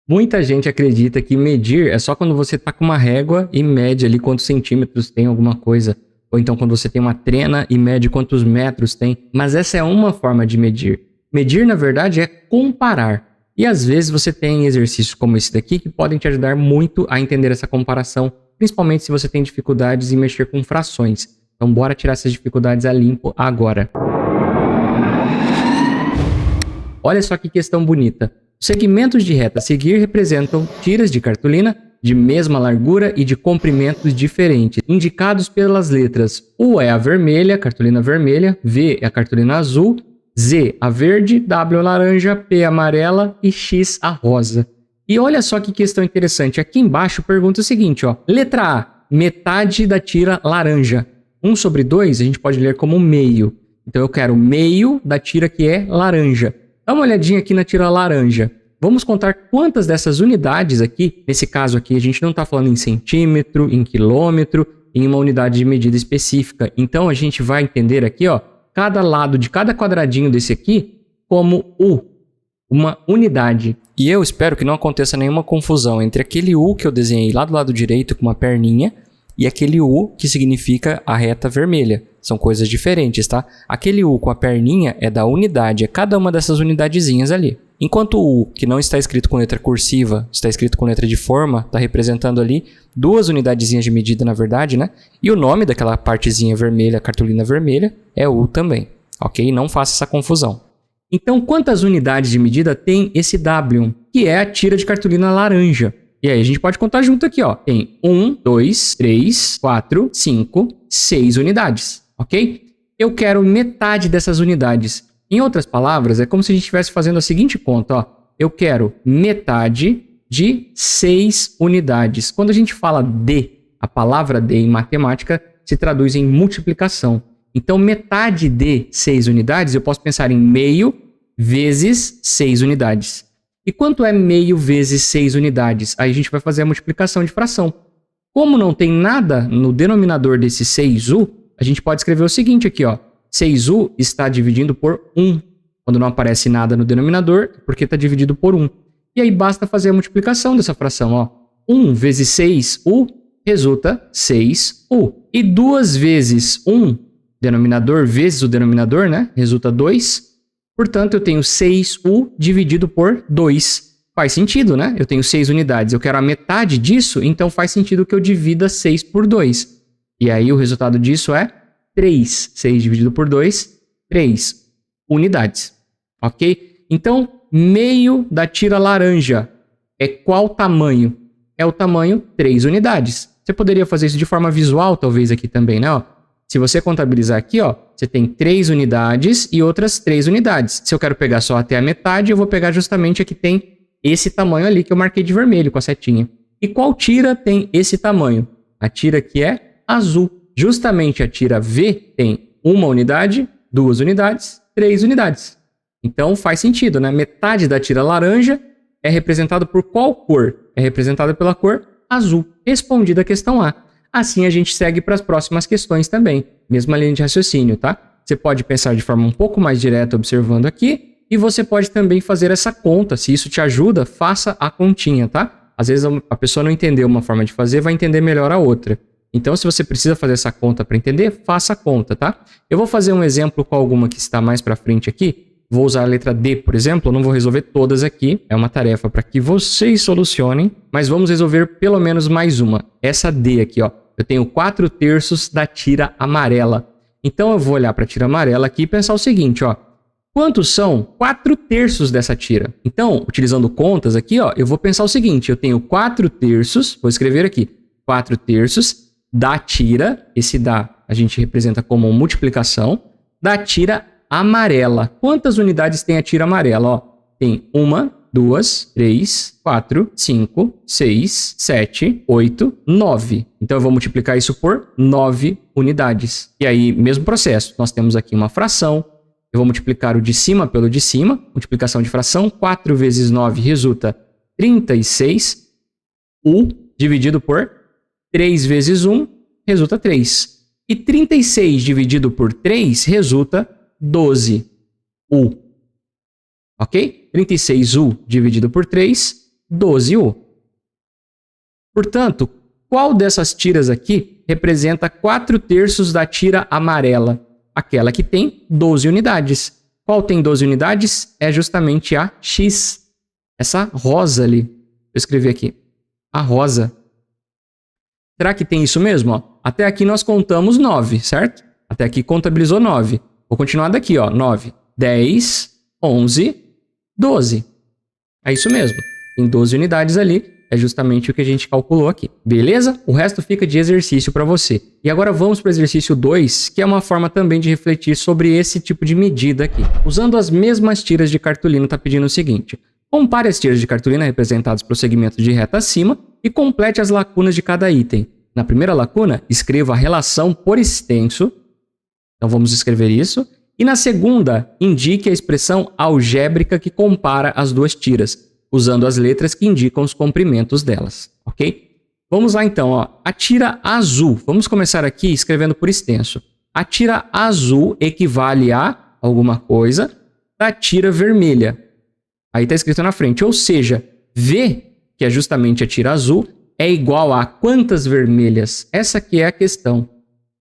Muita gente acredita que medir é só quando você tá com uma régua e mede ali quantos centímetros tem alguma coisa. Ou então quando você tem uma trena e mede quantos metros tem. Mas essa é uma forma de medir. Medir, na verdade, é comparar. E às vezes você tem exercícios como esse daqui que podem te ajudar muito a entender essa comparação, principalmente se você tem dificuldades em mexer com frações. Então bora tirar essas dificuldades a limpo agora. Olha só que questão bonita. Os segmentos de reta a seguir representam tiras de cartolina de mesma largura e de comprimentos diferentes, indicados pelas letras U é a vermelha, cartolina vermelha, V é a cartolina azul, Z a verde, W a laranja, P a amarela e X a rosa. E olha só que questão interessante. Aqui embaixo pergunta o seguinte, ó. Letra A, metade da tira laranja. 1/2 a gente pode ler como meio. Então eu quero meio da tira que é laranja. Dá uma olhadinha aqui na tira laranja. Vamos contar quantas dessas unidades aqui, nesse caso aqui a gente não está falando em centímetro, em quilômetro, em uma unidade de medida específica. Então a gente vai entender aqui, ó, cada lado de cada quadradinho desse aqui como U, uma unidade. E eu espero que não aconteça nenhuma confusão entre aquele U que eu desenhei lá do lado direito com uma perninha e aquele U que significa a reta vermelha. São coisas diferentes, tá? Aquele U com a perninha é da unidade, é cada uma dessas unidadezinhas ali. Enquanto o U, que não está escrito com letra cursiva, está escrito com letra de forma, está representando ali 2 unidadezinhas de medida, na verdade, né? E o nome daquela partezinha vermelha, cartolina vermelha, é U também, ok? Não faça essa confusão. Então, quantas unidades de medida tem esse W, que é a tira de cartolina laranja? E aí a gente pode contar junto aqui, ó. Tem 1, 2, 3, 4, 5, 6 unidades, ok? Eu quero metade dessas unidades. Em outras palavras, é como se a gente estivesse fazendo a seguinte conta, ó. Eu quero metade de 6 unidades. Quando a gente fala de, a palavra de em matemática se traduz em multiplicação. Então, metade de 6 unidades, eu posso pensar em meio vezes 6 unidades. E quanto é meio vezes 6 unidades? Aí a gente vai fazer a multiplicação de fração. Como não tem nada no denominador desse 6u, a gente pode escrever o seguinte aqui, ó. 6u está dividindo por 1. Quando não aparece nada no denominador, porque está dividido por 1. E aí basta fazer a multiplicação dessa fração, ó. 1 vezes 6u resulta 6u. E 2 vezes 1, denominador vezes o denominador, né? Resulta 2. Portanto, eu tenho 6u dividido por 2. Faz sentido, né? Eu tenho 6 unidades. Eu quero a metade disso, então faz sentido que eu divida 6 por 2. E aí o resultado disso é 3. 6 dividido por 2, 3 unidades. Ok? Então, meio da tira laranja é qual tamanho? É o tamanho 3 unidades. Você poderia fazer isso de forma visual, talvez, aqui também, né? Ó, se você contabilizar aqui, ó, você tem 3 unidades e outras 3 unidades. Se eu quero pegar só até a metade, eu vou pegar justamente a que tem esse tamanho ali que eu marquei de vermelho com a setinha. E qual tira tem esse tamanho? A tira que é azul. Justamente a tira V tem 1 unidade, 2 unidades, 3 unidades. Então faz sentido, né? Metade da tira laranja é representada por qual cor? É representada pela cor azul. Respondida a questão A. Assim a gente segue para as próximas questões também. Mesma linha de raciocínio, tá? Você pode pensar de forma um pouco mais direta observando aqui. E você pode também fazer essa conta. Se isso te ajuda, faça a continha, tá? Às vezes a pessoa não entendeu uma forma de fazer, vai entender melhor a outra. Então, se você precisa fazer essa conta para entender, faça a conta, tá? Eu vou fazer um exemplo com alguma que está mais para frente aqui. Vou usar a letra D, por exemplo. Eu não vou resolver todas aqui. É uma tarefa para que vocês solucionem. Mas vamos resolver pelo menos mais uma. Essa D aqui, ó. Eu tenho 4/3 da tira amarela. Então, eu vou olhar para a tira amarela aqui e pensar o seguinte, ó. Quantos são 4/3 dessa tira? Então, utilizando contas aqui, ó, eu vou pensar o seguinte. Eu tenho 4/3, vou escrever aqui, 4/3 da tira, esse da a gente representa como multiplicação, da tira amarela. Quantas unidades tem a tira amarela? Ó, tem 1, 2, 3, 4, 5, 6, 7, 8, 9. Então eu vou multiplicar isso por 9 unidades. E aí, mesmo processo, nós temos aqui uma fração. Eu vou multiplicar o de cima pelo de cima, multiplicação de fração. 4 vezes 9 resulta 36. U dividido por 3 vezes 1 resulta 3. E 36 dividido por 3 resulta 12. U. Ok? 36U dividido por 3 12U. Portanto, qual dessas tiras aqui representa 4/3 da tira amarela? Aquela que tem 12 unidades. Qual tem 12 unidades? É justamente a X. Essa rosa ali. Deixa eu escrever aqui. A rosa. Será que tem isso mesmo? Ó, até aqui nós contamos 9, certo? Até aqui contabilizou 9. Vou continuar daqui, ó. 9, 10, 11, 12. É isso mesmo. Tem 12 unidades ali. É justamente o que a gente calculou aqui. Beleza? O resto fica de exercício para você. E agora vamos para o exercício 2, que é uma forma também de refletir sobre esse tipo de medida aqui. Usando as mesmas tiras de cartolina, está pedindo o seguinte. Compare as tiras de cartolina representadas pelo segmento de reta acima e complete as lacunas de cada item. Na primeira lacuna, escreva a relação por extenso. Então vamos escrever isso. E na segunda, indique a expressão algébrica que compara as duas tiras, usando as letras que indicam os comprimentos delas, ok? Vamos lá então, ó. A tira azul, vamos começar aqui escrevendo por extenso. A tira azul equivale a alguma coisa da tira vermelha. Aí está escrito na frente, ou seja, V, que é justamente a tira azul, é igual a quantas vermelhas? Essa aqui é a questão.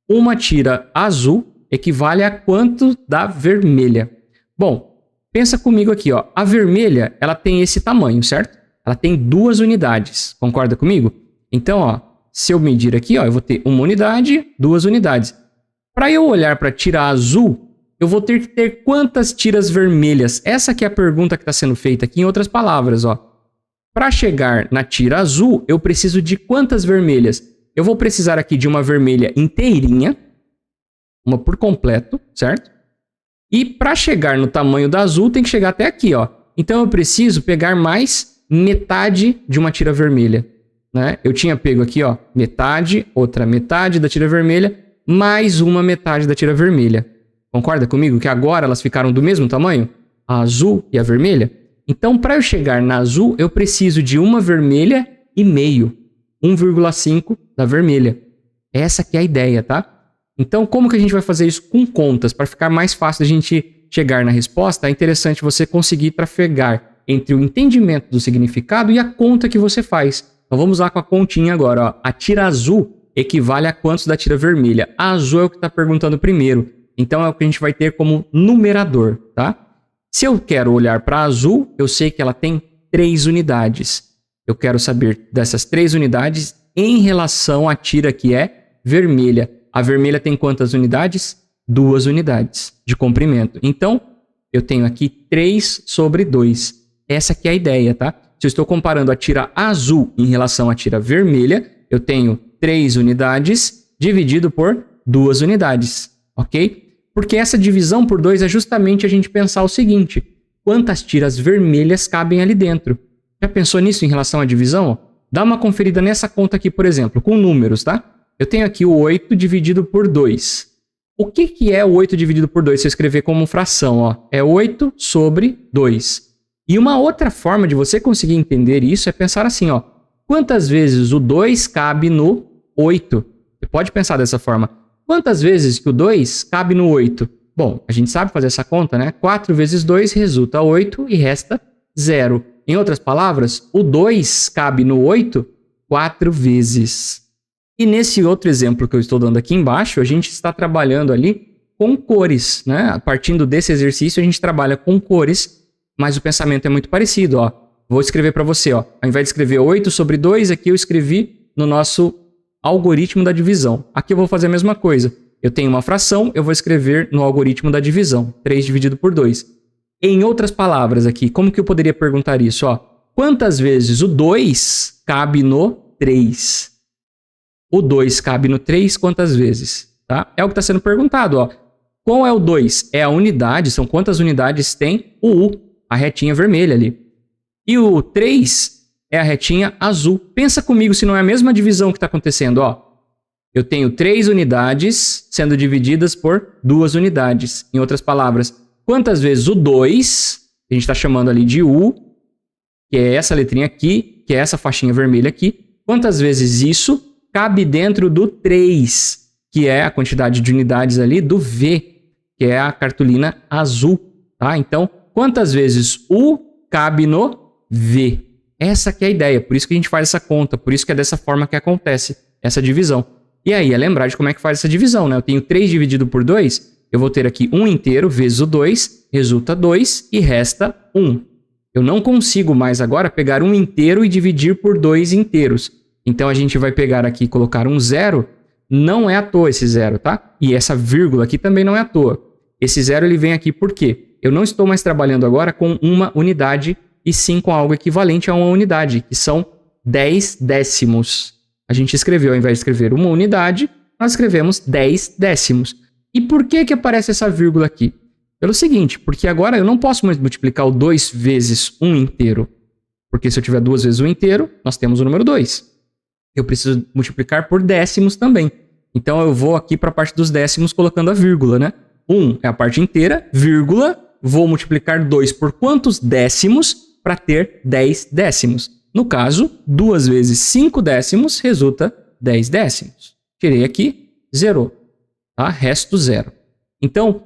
Uma tira azul equivale a quanto da vermelha? Bom, pensa comigo aqui, ó. A vermelha, ela tem esse tamanho, certo? Ela tem 2 unidades. Concorda comigo? Então, ó, se eu medir aqui, ó, eu vou ter 1 unidade, 2 unidades. Para eu olhar para a tira azul, eu vou ter que ter quantas tiras vermelhas? Essa aqui é a pergunta que está sendo feita aqui, em outras palavras, ó. Para chegar na tira azul, eu preciso de quantas vermelhas? Eu vou precisar aqui de uma vermelha inteirinha, uma por completo, certo? E para chegar no tamanho da azul, tem que chegar até aqui, ó. Então eu preciso pegar mais metade de uma tira vermelha, né? Eu tinha pego aqui, ó, metade, outra metade da tira vermelha, mais uma metade da tira vermelha. Concorda comigo que agora elas ficaram do mesmo tamanho? A azul e a vermelha? Então, para eu chegar na azul, eu preciso de uma vermelha e meio. 1,5 da vermelha. Essa que é a ideia, tá? Então, como que a gente vai fazer isso com contas? Para ficar mais fácil a gente chegar na resposta, é interessante você conseguir trafegar entre o entendimento do significado e a conta que você faz. Então, vamos lá com a continha agora. Ó. A tira azul equivale a quantos da tira vermelha? A azul é o que está perguntando primeiro. Então, é o que a gente vai ter como numerador, tá? Se eu quero olhar para a azul, eu sei que ela tem 3 unidades. Eu quero saber dessas 3 unidades em relação à tira que é vermelha. A vermelha tem quantas unidades? 2 unidades de comprimento. Então, eu tenho aqui 3 sobre 2. Essa aqui é a ideia, tá? Se eu estou comparando a tira azul em relação à tira vermelha, eu tenho 3 unidades dividido por 2 unidades, ok? Porque essa divisão por 2 é justamente a gente pensar o seguinte: quantas tiras vermelhas cabem ali dentro? Já pensou nisso em relação à divisão? Dá uma conferida nessa conta aqui, por exemplo, com números, tá? Eu tenho aqui o 8 dividido por 2. O que é o 8 dividido por 2? Se eu escrever como fração, ó, é 8 sobre 2. E uma outra forma de você conseguir entender isso é pensar assim, ó. Quantas vezes o 2 cabe no 8? Você pode pensar dessa forma. Quantas vezes que o 2 cabe no 8? Bom, a gente sabe fazer essa conta, né? 4 vezes 2 resulta 8 e resta 0. Em outras palavras, o 2 cabe no 8 4 vezes. E nesse outro exemplo que eu estou dando aqui embaixo, a gente está trabalhando ali com cores, né? Partindo desse exercício, a gente trabalha com cores, mas o pensamento é muito parecido, ó. Vou escrever para você, ó. Ao invés de escrever 8 sobre 2, aqui eu escrevi no nosso algoritmo da divisão. Aqui eu vou fazer a mesma coisa. Eu tenho uma fração, eu vou escrever no algoritmo da divisão. 3 dividido por 2. Em outras palavras aqui, como que eu poderia perguntar isso? Ó, quantas vezes o 2 cabe no 3? O 2 cabe no 3 quantas vezes? Tá? É o que está sendo perguntado. Ó. Qual é o 2? É a unidade, são quantas unidades tem o U, a retinha vermelha ali. E o 3 é a retinha azul. Pensa comigo se não é a mesma divisão que está acontecendo. Ó. Eu tenho 3 unidades sendo divididas por 2 unidades. Em outras palavras, quantas vezes o 2, a gente está chamando ali de U, que é essa letrinha aqui, que é essa faixinha vermelha aqui, quantas vezes isso cabe dentro do 3, que é a quantidade de unidades ali do V, que é a cartolina azul, tá? Então, quantas vezes U cabe no V? Essa que é a ideia, por isso que a gente faz essa conta, por isso que é dessa forma que acontece essa divisão. E aí, é lembrar de como é que faz essa divisão, né? Eu tenho 3 dividido por 2, eu vou ter aqui 1 inteiro vezes o 2, resulta 2 e resta 1. Eu não consigo mais agora pegar 1 inteiro e dividir por 2 inteiros. Então, a gente vai pegar aqui e colocar um 0. Não é à toa esse 0, tá? E essa vírgula aqui também não é à toa. Esse 0 ele vem aqui por quê? Eu não estou mais trabalhando agora com uma unidade, e sim com algo equivalente a uma unidade, que são 10 décimos. A gente escreveu, ao invés de escrever uma unidade, nós escrevemos 10 décimos. E por que que aparece essa vírgula aqui? Pelo seguinte, porque agora eu não posso mais multiplicar o 2 vezes 1 inteiro. Porque se eu tiver 2 vezes 1 inteiro, nós temos o número 2. Eu preciso multiplicar por décimos também. Então eu vou aqui para a parte dos décimos colocando a vírgula, né? 1 é a parte inteira, vírgula, vou multiplicar 2 por quantos décimos para ter 10 décimos. No caso, 2 vezes 5 décimos resulta 10 décimos. Tirei aqui, zerou. Tá? Resto 0. Então,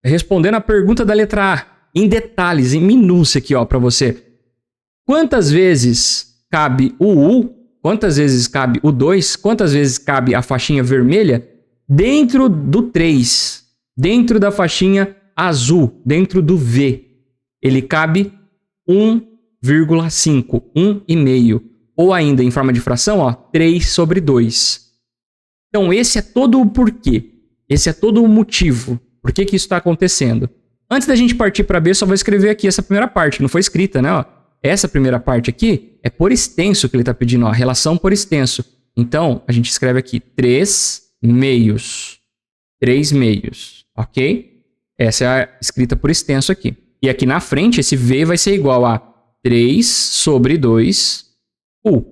respondendo a pergunta da letra A, em detalhes, em minúcia aqui, ó, para você. Quantas vezes cabe o U? Quantas vezes cabe o 2? Quantas vezes cabe a faixinha vermelha dentro do 3? Dentro da faixinha azul, dentro do V. Ele cabe 1,5, 1,5. Ou ainda em forma de fração, ó, 3 sobre 2. Então esse é todo o porquê. Esse é todo o motivo. Por que que isso está acontecendo? Antes da gente partir para B, só vou escrever aqui essa primeira parte, que não foi escrita, né? Ó. Essa primeira parte aqui é por extenso que ele está pedindo, ó, relação por extenso. Então, a gente escreve aqui 3 meios. 3 meios, ok? Essa é a escrita por extenso aqui. E aqui na frente, esse V vai ser igual a 3 sobre 2 U. Vou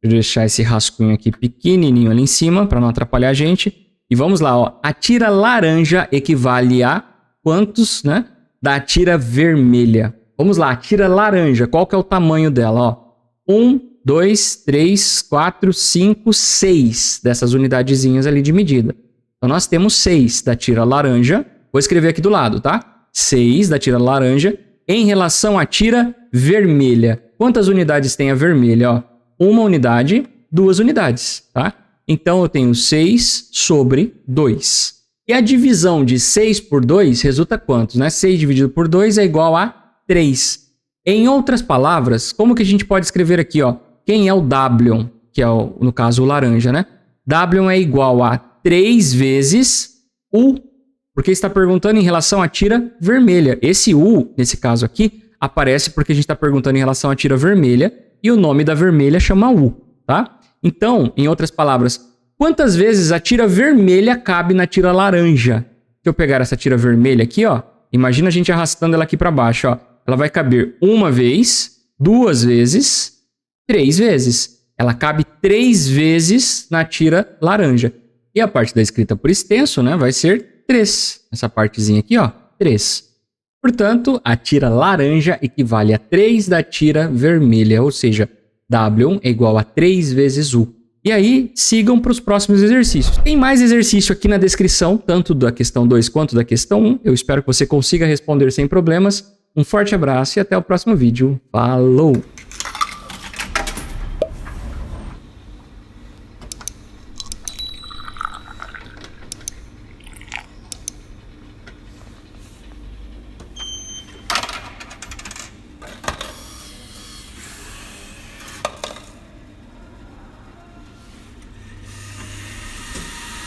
deixar esse rascunho aqui pequenininho ali em cima, para não atrapalhar a gente. E vamos lá, ó. A tira laranja equivale a quantos, né? Da tira vermelha. Vamos lá, a tira laranja, qual que é o tamanho dela, ó? 1, 2, 3, 4, 5, 6 dessas unidadezinhas ali de medida. Então, nós temos 6 da tira laranja. Vou escrever aqui do lado, tá? 6 da tira laranja em relação à tira vermelha. Quantas unidades tem a vermelha, ó? 1 unidade, 2 unidades, tá? Então, eu tenho 6 sobre 2. E a divisão de 6 por 2 resulta quantos, né? 6 dividido por 2 é igual a 3. Em outras palavras, como que a gente pode escrever aqui, ó? Quem é o W, que é, no caso, o laranja, né? W é igual a 3 vezes U, porque está perguntando em relação à tira vermelha. Esse U, nesse caso aqui, aparece porque a gente está perguntando em relação à tira vermelha e o nome da vermelha chama U, tá? Então, em outras palavras, quantas vezes a tira vermelha cabe na tira laranja? Se eu pegar essa tira vermelha aqui, ó, imagina a gente arrastando ela aqui para baixo, ó. Ela vai caber 1 vez, 2 vezes, 3 vezes. Ela cabe 3 vezes na tira laranja. E a parte da escrita por extenso, né, vai ser 3. Essa partezinha aqui, ó, 3. Portanto, a tira laranja equivale a 3 da tira vermelha, ou seja, W é igual a 3 vezes U. E aí, sigam para os próximos exercícios. Tem mais exercício aqui na descrição, tanto da questão 2 quanto da questão 1. Eu espero que você consiga responder sem problemas. Um forte abraço e até o próximo vídeo. Falou!